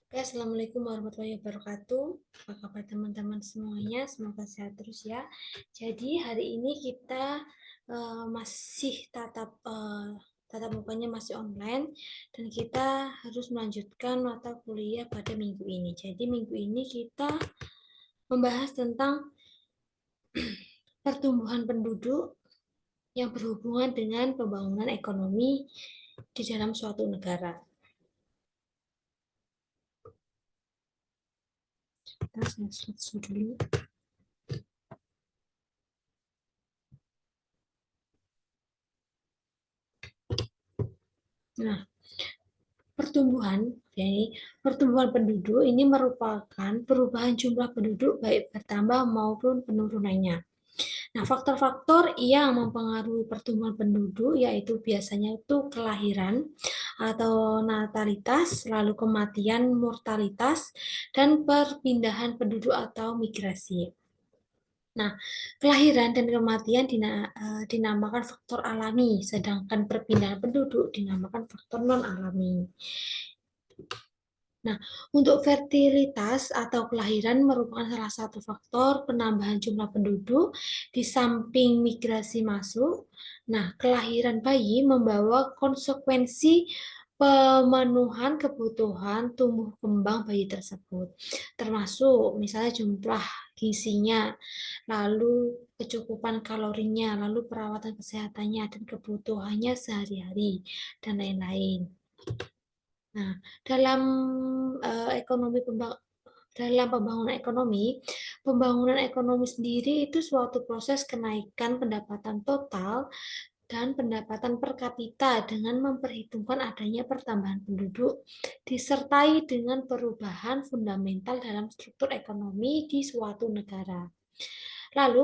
Oke, Assalamualaikum warahmatullahi wabarakatuh. Apa kabar teman-teman semuanya? Semoga sehat terus ya. Jadi hari ini kita masih tatap mukanya masih online dan kita harus melanjutkan mata kuliah pada minggu ini. Jadi minggu ini kita membahas tentang pertumbuhan penduduk yang berhubungan dengan pembangunan ekonomi di dalam suatu negara. Kita slide dulu. Nah, pertumbuhan penduduk ini merupakan perubahan jumlah penduduk baik bertambah maupun penurunannya. Nah, faktor-faktor yang mempengaruhi pertumbuhan penduduk yaitu biasanya itu kelahiran atau natalitas, lalu kematian, mortalitas, dan perpindahan penduduk atau migrasi. Nah, kelahiran dan kematian dinamakan faktor alami, sedangkan perpindahan penduduk dinamakan faktor non-alami. Nah, untuk fertilitas atau kelahiran merupakan salah satu faktor penambahan jumlah penduduk di samping migrasi masuk. Nah, kelahiran bayi membawa konsekuensi pemenuhan kebutuhan tumbuh kembang bayi tersebut, termasuk misalnya jumlah gizinya, lalu kecukupan kalorinya, lalu perawatan kesehatannya dan kebutuhannya sehari-hari, dan lain-lain. Nah, dalam ekonomi dalam pembangunan ekonomi sendiri itu suatu proses kenaikan pendapatan total dan pendapatan per kapita dengan memperhitungkan adanya pertambahan penduduk disertai dengan perubahan fundamental dalam struktur ekonomi di suatu negara. Lalu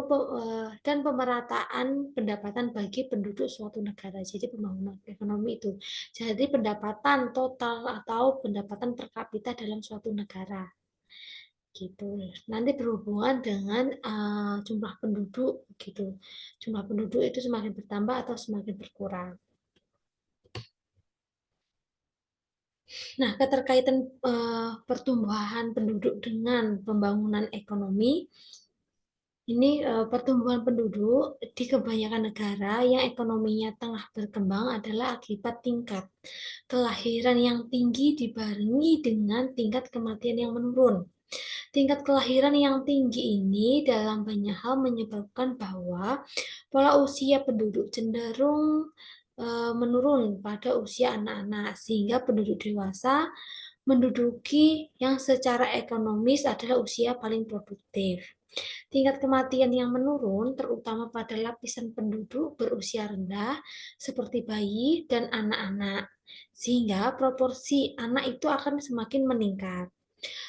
dan pemerataan pendapatan bagi penduduk suatu negara. Jadi pembangunan ekonomi itu. Jadi pendapatan total atau pendapatan per kapita dalam suatu negara. Gitu. Nanti berhubungan dengan jumlah penduduk gitu. Jumlah penduduk itu semakin bertambah atau semakin berkurang. Nah, keterkaitan pertumbuhan penduduk dengan pembangunan ekonomi ini pertumbuhan penduduk di kebanyakan negara yang ekonominya tengah berkembang adalah akibat tingkat kelahiran yang tinggi dibarengi dengan tingkat kematian yang menurun. Tingkat kelahiran yang tinggi ini dalam banyak hal menyebabkan bahwa pola usia penduduk cenderung menurun pada usia anak-anak sehingga penduduk dewasa menduduki yang secara ekonomis adalah usia paling produktif. Tingkat kematian yang menurun terutama pada lapisan penduduk berusia rendah seperti bayi dan anak-anak, sehingga proporsi anak itu akan semakin meningkat.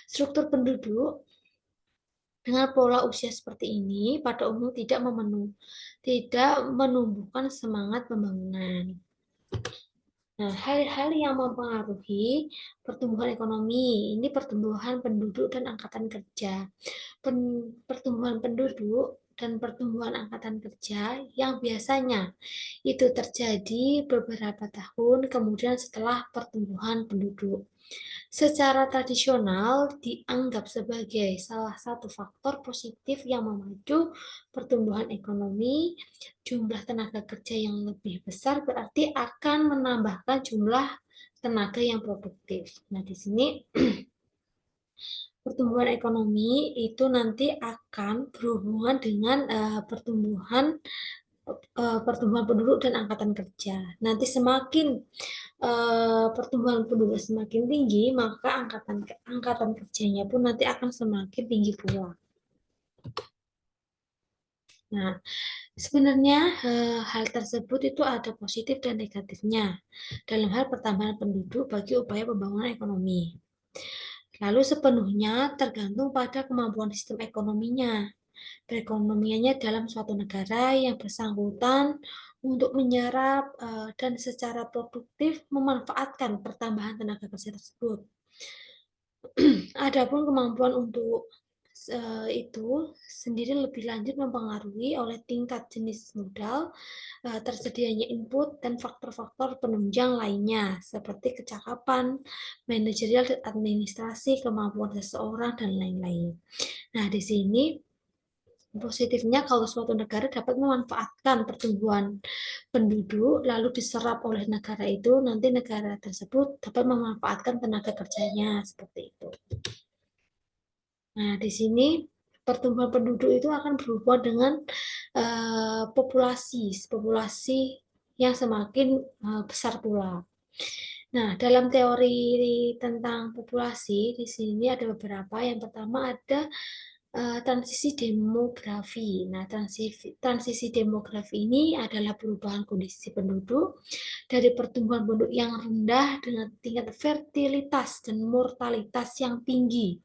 Struktur penduduk dengan pola usia seperti ini pada umum tidak menumbuhkan semangat pembangunan. Nah, hal-hal yang mempengaruhi pertumbuhan ekonomi ini pertumbuhan penduduk dan angkatan kerja. Pertumbuhan penduduk dan pertumbuhan angkatan kerja yang biasanya itu terjadi beberapa tahun kemudian setelah pertumbuhan penduduk. Secara tradisional dianggap sebagai salah satu faktor positif yang memacu pertumbuhan ekonomi. Jumlah tenaga kerja yang lebih besar berarti akan menambahkan jumlah tenaga yang produktif. Nah, di sini pertumbuhan ekonomi itu nanti akan berhubungan dengan pertumbuhan penduduk dan angkatan kerja. Nanti semakin pertumbuhan penduduk semakin tinggi, maka angkatan kerjanya pun nanti akan semakin tinggi pula. Nah, sebenarnya hal tersebut itu ada positif dan negatifnya dalam hal pertambahan penduduk bagi upaya pembangunan ekonomi. Lalu sepenuhnya tergantung pada kemampuan sistem ekonominya. Perekonomiannya dalam suatu negara yang bersangkutan untuk menyerap dan secara produktif memanfaatkan pertambahan tenaga kerja tersebut. Adapun kemampuan untuk itu sendiri lebih lanjut mempengaruhi oleh tingkat jenis modal, tersedianya input, dan faktor-faktor penunjang lainnya seperti kecakapan, manajerial dan administrasi, kemampuan seseorang, dan lain-lain. Nah, di sini positifnya kalau suatu negara dapat memanfaatkan pertumbuhan penduduk lalu diserap oleh negara itu, nanti negara tersebut dapat memanfaatkan tenaga kerjanya seperti itu. Nah, di sini pertumbuhan penduduk itu akan berhubungan dengan populasi yang semakin besar pula. Nah, dalam teori tentang populasi di sini ada beberapa. Yang pertama ada transisi demografi. Nah, transisi demografi ini adalah perubahan kondisi penduduk dari pertumbuhan penduduk yang rendah dengan tingkat fertilitas dan mortalitas yang tinggi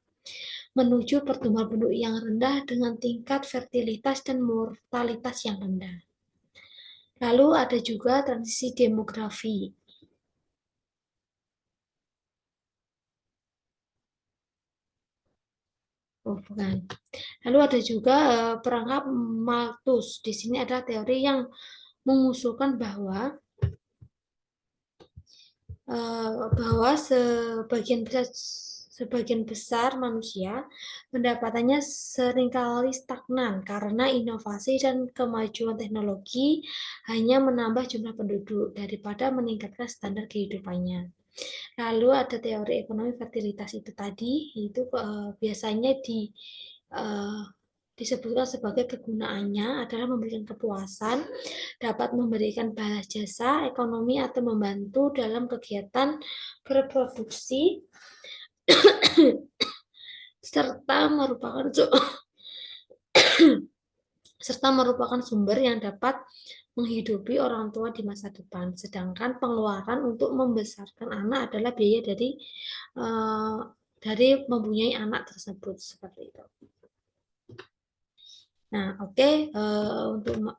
menuju pertumbuhan penduduk yang rendah dengan tingkat fertilitas dan mortalitas yang rendah. Lalu ada juga transisi demografi. Oh, bukan. Lalu ada juga perangkap Malthus. Di sini adalah teori yang mengusulkan bahwa sebagian besar manusia pendapatannya seringkali stagnan karena inovasi dan kemajuan teknologi hanya menambah jumlah penduduk daripada meningkatkan standar kehidupannya. Lalu ada teori ekonomi fertilitas itu tadi, itu biasanya uh, disebutkan sebagai kegunaannya adalah memberikan kepuasan, dapat memberikan balas jasa ekonomi atau membantu dalam kegiatan berproduksi serta merupakan sumber yang dapat menghidupi orang tua di masa depan. Sedangkan pengeluaran untuk membesarkan anak adalah biaya dari mempunyai anak tersebut seperti itu. Nah, oke, untuk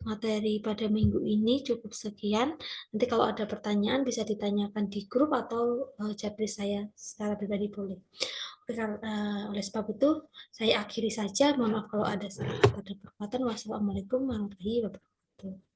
materi pada minggu ini cukup sekian. Nanti kalau ada pertanyaan bisa ditanyakan di grup atau japri saya secara pribadi boleh. Oleh sebab itu, saya akhiri saja. Mohon maaf kalau ada salah kata dan perbuatan. Wassalamualaikum warahmatullahi wabarakatuh.